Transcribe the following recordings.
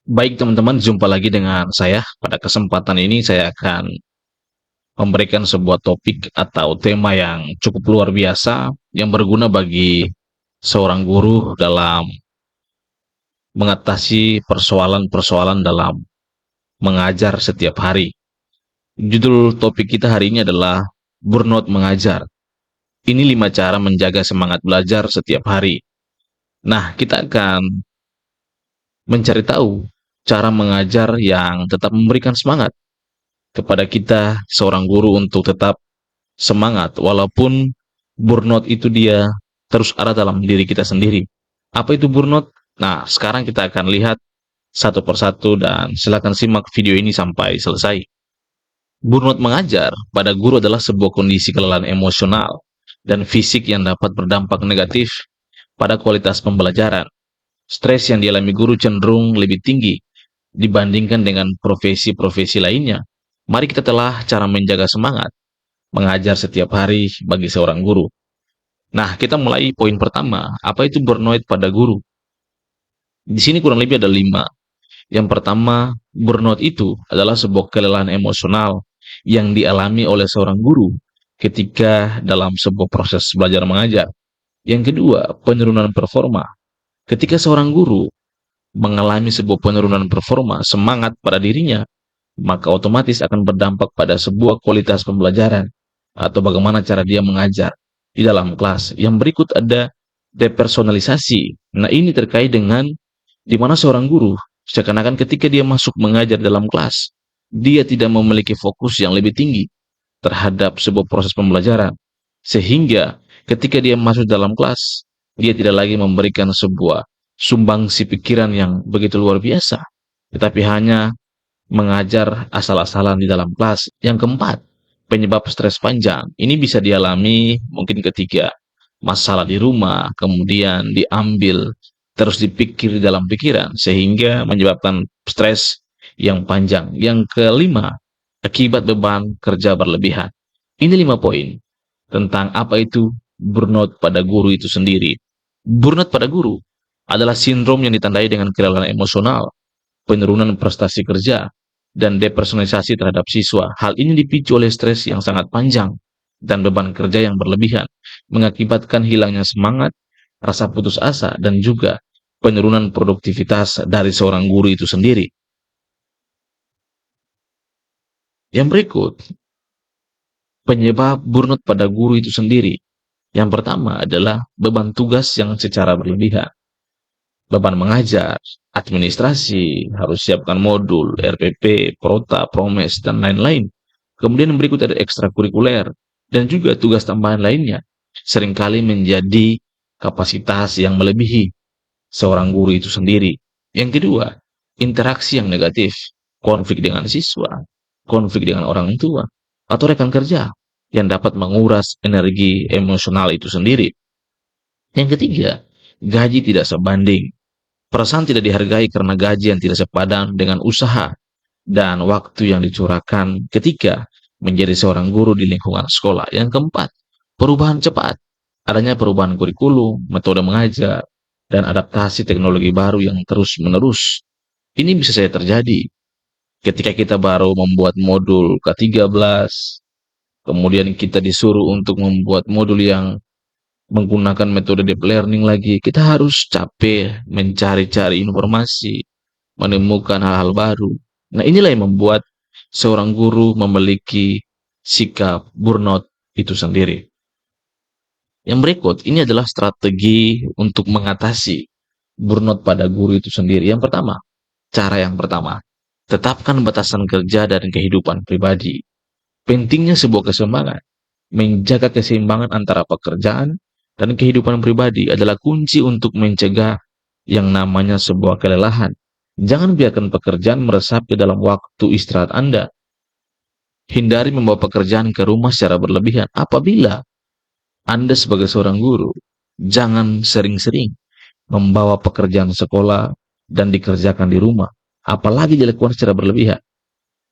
Baik teman-teman, jumpa lagi dengan saya. Pada kesempatan ini saya akan memberikan sebuah topik atau tema yang cukup luar biasa yang berguna bagi seorang guru dalam mengatasi persoalan-persoalan dalam mengajar setiap hari. Judul topik kita hari ini adalah Burnout Mengajar. Ini 5 cara menjaga semangat belajar setiap hari. Nah, kita akan mencari tahu cara mengajar yang tetap memberikan semangat kepada kita seorang guru untuk tetap semangat walaupun burnout itu dia terus ada dalam diri kita sendiri. Apa itu burnout? Nah, sekarang kita akan lihat satu persatu dan silakan simak video ini sampai selesai. Burnout mengajar pada guru adalah sebuah kondisi kelelahan emosional dan fisik yang dapat berdampak negatif pada kualitas pembelajaran. Stres yang dialami guru cenderung lebih tinggi dibandingkan dengan profesi-profesi lainnya. Mari kita telah cara menjaga semangat mengajar setiap hari bagi seorang guru. Nah, kita mulai poin pertama. Apa itu burnout pada guru? Di sini kurang lebih ada 5. Yang pertama, burnout itu adalah sebuah kelelahan emosional yang dialami oleh seorang guru ketika dalam sebuah proses belajar mengajar. Yang kedua, penurunan performa. Ketika seorang guru mengalami sebuah penurunan performa semangat pada dirinya, maka otomatis akan berdampak pada sebuah kualitas pembelajaran atau bagaimana cara dia mengajar di dalam kelas. Yang berikut ada depersonalisasi. Nah, ini terkait dengan di mana seorang guru seakan-akan ketika dia masuk mengajar dalam kelas, dia tidak memiliki fokus yang lebih tinggi terhadap sebuah proses pembelajaran. Sehingga ketika dia masuk dalam kelas, dia tidak lagi memberikan sebuah sumbangsi pikiran yang begitu luar biasa, tetapi hanya mengajar asal-asalan di dalam kelas. Yang keempat, penyebab stres panjang. Ini bisa dialami mungkin ketika masalah di rumah, kemudian diambil, terus dipikir di dalam pikiran, sehingga menyebabkan stres yang panjang. Yang kelima, akibat beban kerja berlebihan. Ini 5 poin tentang apa itu burnout pada guru itu sendiri. Burnout pada guru adalah sindrom yang ditandai dengan kelelahan emosional, penurunan prestasi kerja, dan depersonalisasi terhadap siswa. Hal ini dipicu oleh stres yang sangat panjang dan beban kerja yang berlebihan, mengakibatkan hilangnya semangat, rasa putus asa, dan juga penurunan produktivitas dari seorang guru itu sendiri. Yang berikut, penyebab burnout pada guru itu sendiri. Yang pertama adalah beban tugas yang secara berlebihan. Beban mengajar, administrasi, harus siapkan modul, RPP, Prota, Promes, dan lain-lain. Kemudian berikut ada ekstrakurikuler, dan juga tugas tambahan lainnya. Seringkali menjadi kapasitas yang melebihi seorang guru itu sendiri. Yang kedua, interaksi yang negatif, konflik dengan siswa, konflik dengan orang tua, atau rekan kerja, yang dapat menguras energi emosional itu sendiri. Yang ketiga, gaji tidak sebanding. Perasaan tidak dihargai karena gaji yang tidak sepadan dengan usaha dan waktu yang dicurahkan ketika menjadi seorang guru di lingkungan sekolah. Yang keempat, perubahan cepat. Adanya perubahan kurikulum, metode mengajar, dan adaptasi teknologi baru yang terus-menerus. Ini bisa saja terjadi ketika kita baru membuat modul ke-13, kemudian kita disuruh untuk membuat modul yang menggunakan metode deep learning lagi. Kita harus capek mencari-cari informasi, menemukan hal-hal baru. Nah, inilah yang membuat seorang guru memiliki sikap burnout itu sendiri. Yang berikut, ini adalah strategi untuk mengatasi burnout pada guru itu sendiri. Yang pertama, cara yang pertama, tetapkan batasan kerja dan kehidupan pribadi. Pentingnya sebuah keseimbangan. Menjaga keseimbangan antara pekerjaan dan kehidupan pribadi adalah kunci untuk mencegah yang namanya sebuah kelelahan. Jangan biarkan pekerjaan meresap ke dalam waktu istirahat Anda. Hindari membawa pekerjaan ke rumah secara berlebihan. Apabila Anda sebagai seorang guru, jangan sering-sering membawa pekerjaan sekolah dan dikerjakan di rumah. Apalagi dilakukan secara berlebihan.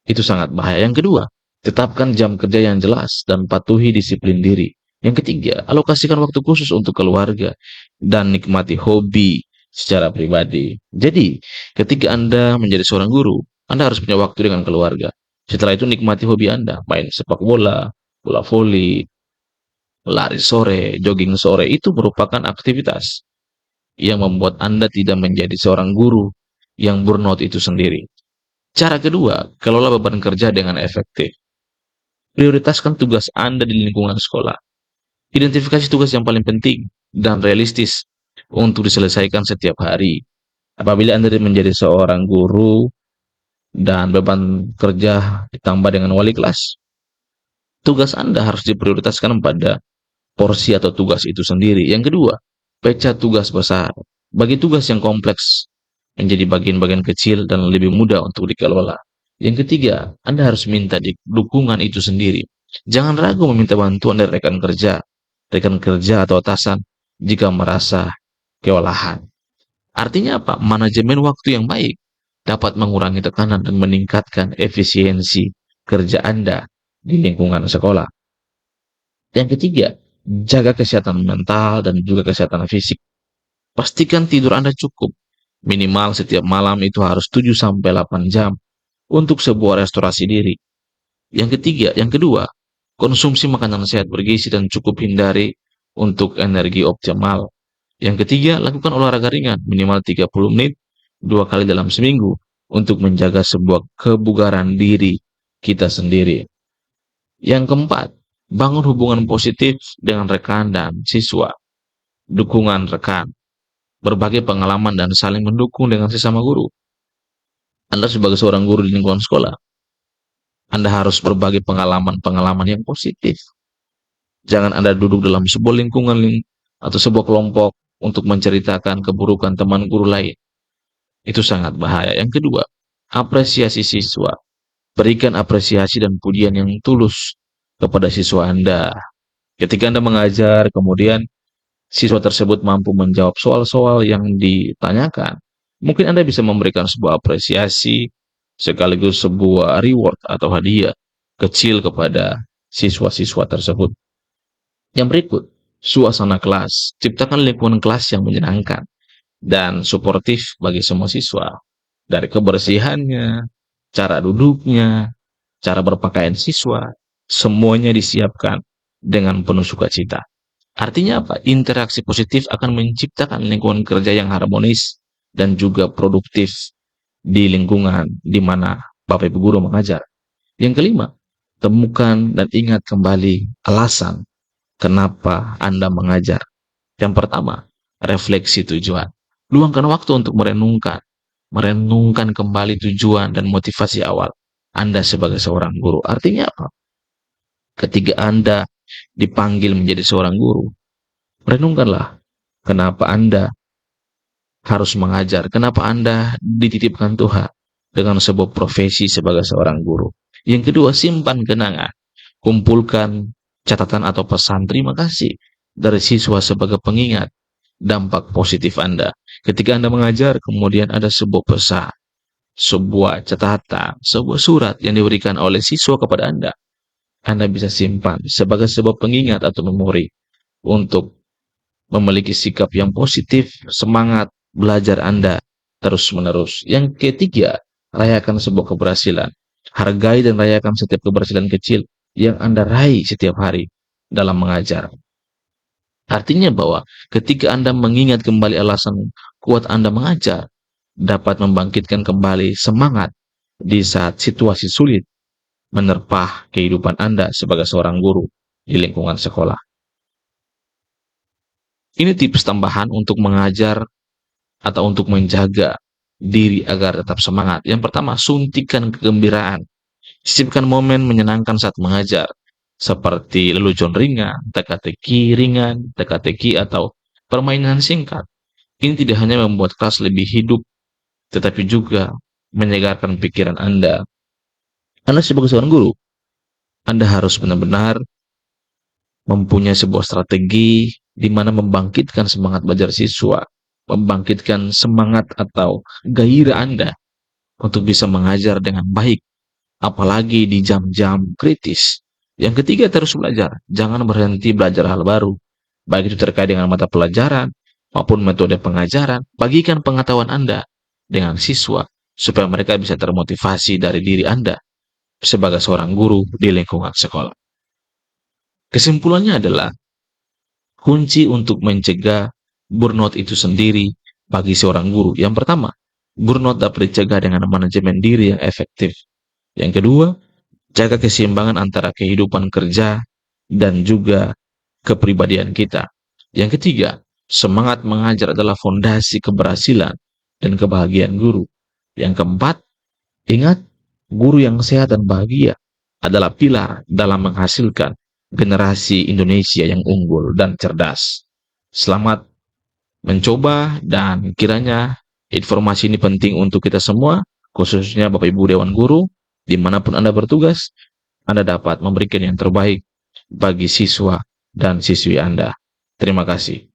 Itu sangat bahaya. Yang kedua, tetapkan jam kerja yang jelas dan patuhi disiplin diri. Yang ketiga, alokasikan waktu khusus untuk keluarga dan nikmati hobi secara pribadi. Jadi, ketika Anda menjadi seorang guru, Anda harus punya waktu dengan keluarga. Setelah itu nikmati hobi Anda, main sepak bola, bola voli, lari sore, jogging sore, itu merupakan aktivitas yang membuat Anda tidak menjadi seorang guru yang burnout itu sendiri. Cara kedua, kelola beban kerja dengan efektif. Prioritaskan tugas Anda di lingkungan sekolah. Identifikasi tugas yang paling penting dan realistis untuk diselesaikan setiap hari. Apabila Anda menjadi seorang guru dan beban kerja ditambah dengan wali kelas, tugas Anda harus diprioritaskan pada porsi atau tugas itu sendiri. Yang kedua, pecah tugas besar. Bagi tugas yang kompleks menjadi bagian-bagian kecil dan lebih mudah untuk dikelola. Yang ketiga, Anda harus minta dukungan itu sendiri. Jangan ragu meminta bantuan dari rekan kerja atau atasan jika merasa kewalahan. Artinya apa? Manajemen waktu yang baik dapat mengurangi tekanan dan meningkatkan efisiensi kerja Anda di lingkungan sekolah. Yang ketiga, jaga kesehatan mental dan juga kesehatan fisik. Pastikan tidur Anda cukup. Minimal setiap malam itu harus 7-8 jam untuk sebuah restorasi diri. Yang kedua, konsumsi makanan sehat bergizi dan cukup hindari untuk energi optimal. Yang ketiga, lakukan olahraga ringan minimal 30 menit 2 kali dalam seminggu untuk menjaga sebuah kebugaran diri kita sendiri. Yang keempat, bangun hubungan positif dengan rekan dan siswa. Dukungan rekan, berbagi pengalaman dan saling mendukung dengan sesama guru. Anda sebagai seorang guru di lingkungan sekolah, Anda harus berbagi pengalaman-pengalaman yang positif. Jangan Anda duduk dalam sebuah lingkungan atau sebuah kelompok untuk menceritakan keburukan teman guru lain. Itu sangat bahaya. Yang kedua, apresiasi siswa. Berikan apresiasi dan pujian yang tulus kepada siswa Anda. Ketika Anda mengajar, kemudian siswa tersebut mampu menjawab soal-soal yang ditanyakan, mungkin Anda bisa memberikan sebuah apresiasi sekaligus sebuah reward atau hadiah kecil kepada siswa-siswa tersebut. Yang berikut, suasana kelas. Ciptakan lingkungan kelas yang menyenangkan dan suportif bagi semua siswa. Dari kebersihannya, cara duduknya, cara berpakaian siswa, semuanya disiapkan dengan penuh sukacita. Artinya apa? Interaksi positif akan menciptakan lingkungan kerja yang harmonis dan juga produktif di lingkungan di mana Bapak Ibu guru mengajar. Yang kelima, temukan dan ingat kembali alasan kenapa Anda mengajar. Yang pertama, refleksi tujuan. Luangkan waktu untuk merenungkan kembali tujuan dan motivasi awal Anda sebagai seorang guru. Artinya apa? Ketika Anda dipanggil menjadi seorang guru, renungkanlah kenapa Anda harus mengajar, kenapa Anda dititipkan Tuhan dengan sebuah profesi sebagai seorang guru. Yang kedua, simpan kenangan. Kumpulkan catatan atau pesan terima kasih dari siswa sebagai pengingat dampak positif Anda. Ketika Anda mengajar, kemudian ada sebuah pesan, sebuah catatan, sebuah surat yang diberikan oleh siswa kepada Anda. Anda bisa simpan sebagai sebuah pengingat atau memori untuk memiliki sikap yang positif, semangat belajar Anda terus-menerus. Yang ketiga, rayakan sebuah keberhasilan. Hargai dan rayakan setiap keberhasilan kecil yang Anda raih setiap hari dalam mengajar. Artinya bahwa ketika Anda mengingat kembali alasan kuat Anda mengajar, dapat membangkitkan kembali semangat di saat situasi sulit menerpa kehidupan Anda sebagai seorang guru di lingkungan sekolah. Ini tips tambahan untuk mengajar atau untuk menjaga diri agar tetap semangat. Yang pertama, suntikan kegembiraan. Sisipkan momen menyenangkan saat mengajar, seperti lelucon ringan, teka-teki ringan, teka-teki atau permainan singkat. Ini tidak hanya membuat kelas lebih hidup, tetapi juga menyegarkan pikiran Anda. Anda sebagai seorang guru, Anda harus benar-benar mempunyai sebuah strategi di mana membangkitkan semangat belajar siswa, membangkitkan semangat atau gairah Anda untuk bisa mengajar dengan baik, apalagi di jam-jam kritis. Yang ketiga, terus belajar. Jangan berhenti belajar hal baru, baik itu terkait dengan mata pelajaran, maupun metode pengajaran, bagikan pengetahuan Anda dengan siswa supaya mereka bisa termotivasi dari diri Anda sebagai seorang guru di lingkungan sekolah. Kesimpulannya adalah kunci untuk mencegah burnout itu sendiri bagi seorang guru. Yang pertama, burnout dapat dicegah dengan manajemen diri yang efektif. Yang kedua, jaga keseimbangan antara kehidupan kerja dan juga kepribadian kita. Yang ketiga, semangat mengajar adalah fondasi keberhasilan dan kebahagiaan guru. Yang keempat, ingat, guru yang sehat dan bahagia adalah pilar dalam menghasilkan generasi Indonesia yang unggul dan cerdas. Selamat mencoba dan kiranya informasi ini penting untuk kita semua, khususnya Bapak Ibu Dewan Guru, dimanapun Anda bertugas, Anda dapat memberikan yang terbaik bagi siswa dan siswi Anda. Terima kasih.